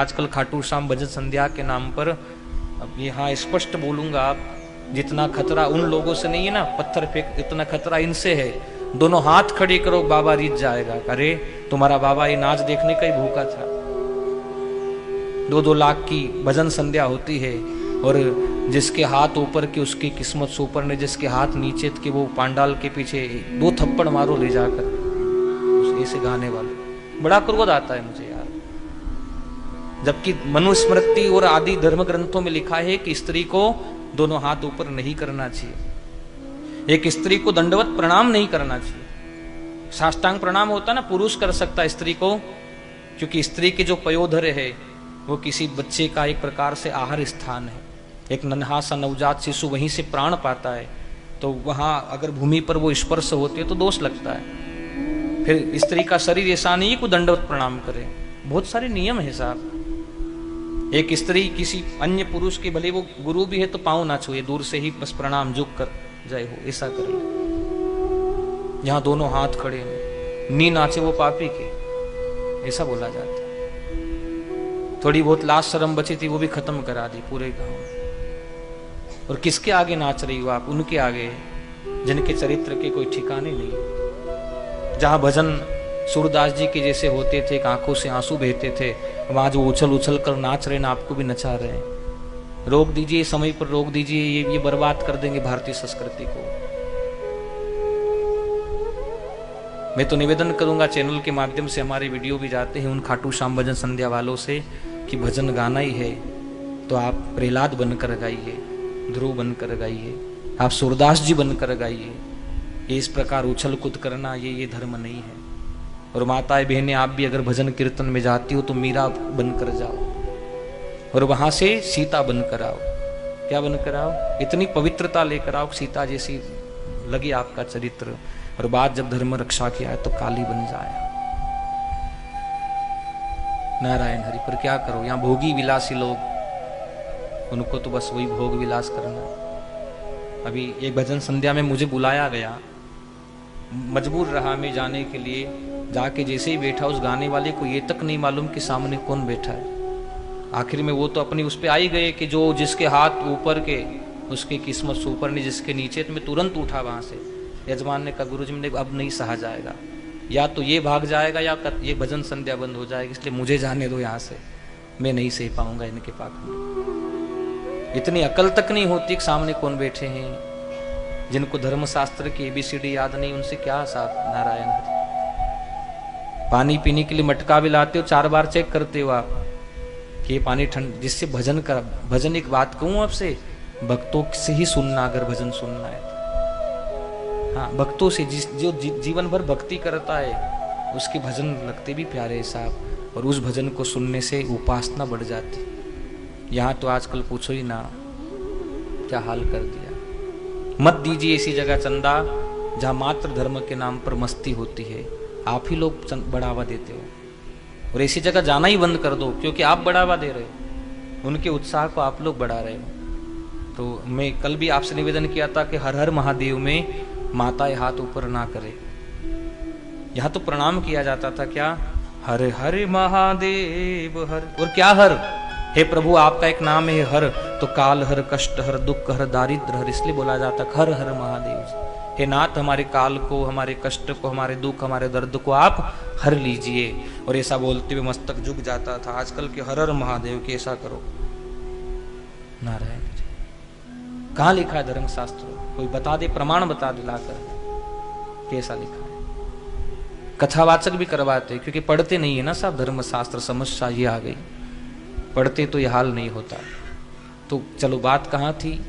आजकल खाटू श्याम भजन संध्या के नाम पर, अब यहाँ स्पष्ट बोलूंगा, आप जितना खतरा उन लोगों से नहीं है ना, पत्थर फेंक, इतना खतरा इनसे है। दोनों हाथ खड़े करो, बाबा रीत जाएगा। अरे तुम्हारा बाबा ये नाच देखने का ही भूखा था। 2-2 लाख की भजन संध्या होती है, और जिसके हाथ ऊपर के उसकी किस्मत सुपर ने, जिसके हाथ नीचे के वो पांडाल के पीछे 2 थप्पड़ मारो ले जाकर, ऐसे गाने वाले। बड़ा क्रोध आता है मुझे यार। जबकि मनुस्मृति और आदि धर्म ग्रंथों में लिखा है कि स्त्री को दोनों हाथ ऊपर नहीं करना चाहिए, एक स्त्री को दंडवत प्रणाम नहीं करना चाहिए। साष्टांग प्रणाम होता ना, पुरुष कर सकता है स्त्री को, क्योंकि स्त्री के जो पयोधर है वो किसी बच्चे का एक प्रकार से आहार स्थान है। एक नन्हा सा नवजात शिशु वहीं से प्राण पाता है, तो वहां अगर भूमि पर वो स्पर्श होते है तो दोष लगता है। फिर स्त्री का शरीर ऐसा नहीं को दंडवत प्रणाम करे, बहुत सारे नियम है साहब। एक स्त्री किसी अन्य पुरुष के, भले वो गुरु भी है, तो पांव ना छुए, दूर से ही बस प्रणाम झुक कर जय हो, ऐसा कर ले। यहां दोनों हाथ खड़े हैं, नी नाचे वो पापी के, ऐसा बोला जाता है। थोड़ी बहुत लाज शर्म बची थी वो भी खत्म करा दी पूरे गांव में। और किसके आगे नाच रही हो आप? उनके आगे जिनके चरित्र के कोई ठिकाने नहीं। जहां भजन सूरदास जी के जैसे होते थे, आंखों से आंसू बहते थे, वहां जो उछल उछल कर नाच रहे ना, आपको भी नचा रहे हैं। रोक दीजिए, समय पर रोक दीजिए, ये बर्बाद कर देंगे भारतीय संस्कृति को। मैं तो निवेदन करूंगा, चैनल के माध्यम से हमारे वीडियो भी जाते हैं उन खाटू श्याम भजन संध्या वालों से, कि भजन गाना ही है तो आप प्रहलाद बनकर गाइए, ध्रुव बनकर गाइए, आप सूरदास जी बनकर गाइए। ये इस प्रकार उछल कूद करना ये धर्म नहीं है। और माताएं बहनें, आप भी अगर भजन कीर्तन में जाती हो तो मीरा बनकर जाओ, और वहां से सीता बनकर आओ। क्या बनकर आओ? इतनी पवित्रता लेकर आओ, सीता जैसी लगे आपका चरित्र। और बाद जब धर्म रक्षा किया है तो काली बन जाए। नारायण हरि। पर क्या करो, यहाँ भोगी विलासी लोग, उनको तो बस वही भोग विलास करना। अभी एक भजन संध्या में मुझे बुलाया गया, मजबूर रहा मैं जाने के लिए। जाके जैसे ही बैठा, उस गाने वाले को ये तक नहीं मालूम कि सामने कौन बैठा है। आखिर में वो तो अपनी उस पे आ ही गए कि जो जिसके हाथ ऊपर के उसकी किस्मत सुपर ने, जिसके नीचे, तो मैं तुरंत उठा वहां से। यजमान ने कहा, गुरुजी ने अब नहीं सहा जाएगा, या तो ये भाग जाएगा या ये भजन संध्या बंद हो जाएगी, इसलिए मुझे जाने दो यहाँ से, मैं नहीं सह पाऊंगा इनके पाखंड। इतनी अकल तक नहीं होती कि सामने कौन बैठे हैं। जिनको धर्मशास्त्र की ABCD याद नहीं, उनसे क्या साथ। नारायण। पानी पीने के लिए मटका भी लाते हो, 4 बार चेक करते हो आप कि ये पानी ठंड, जिससे भजन कर। भजन एक बात कहूं आपसे, भक्तों से ही सुनना अगर भजन सुनना है। हाँ, भक्तों से, जो जीवन भर भक्ति करता है उसके भजन लगते भी प्यारे साहब, और उस भजन को सुनने से उपासना बढ़ जाती। यहाँ तो आजकल पूछो ही ना क्या हाल कर दिया। मत दीजिए ऐसी जगह चंदा जहाँ मात्र धर्म के नाम पर मस्ती होती है। आप ही लोग बढ़ावा देते हो, और ऐसी जगह जाना ही बंद कर दो, क्योंकि आप बढ़ावा दे रहे हो, उनके उत्साह को आप लोग बढ़ा रहे हो। तो मैं कल भी आपसे निवेदन किया था कि हर हर महादेव में माताएं हाथ ऊपर ना करे। यहाँ तो प्रणाम किया जाता था, क्या हर हर महादेव हर, और क्या हर, हे प्रभु आपका एक नाम है हर, तो काल हर, कष्ट हर, दुख हर, दारिद्र हर, इसलिए बोला जाता हर हर महादेव। हे नाथ, हमारे काल को, हमारे कष्ट को, हमारे दुख, हमारे दर्द को आप हर लीजिए। और ऐसा बोलते हुए मस्तक झुक जाता था। आजकल के हर हर महादेव के ऐसा करो। नारायण। कहाँ लिखा है धर्मशास्त्र? कोई बता दे, प्रमाण बता दे लाकर कैसा लिखा है। कथावाचक भी करवाते, क्योंकि पढ़ते नहीं है ना साहब धर्मशास्त्र। समस्या ये आ गई, पढ़ते तो ये हाल नहीं होता। तो चलो, बात कहाँ थी?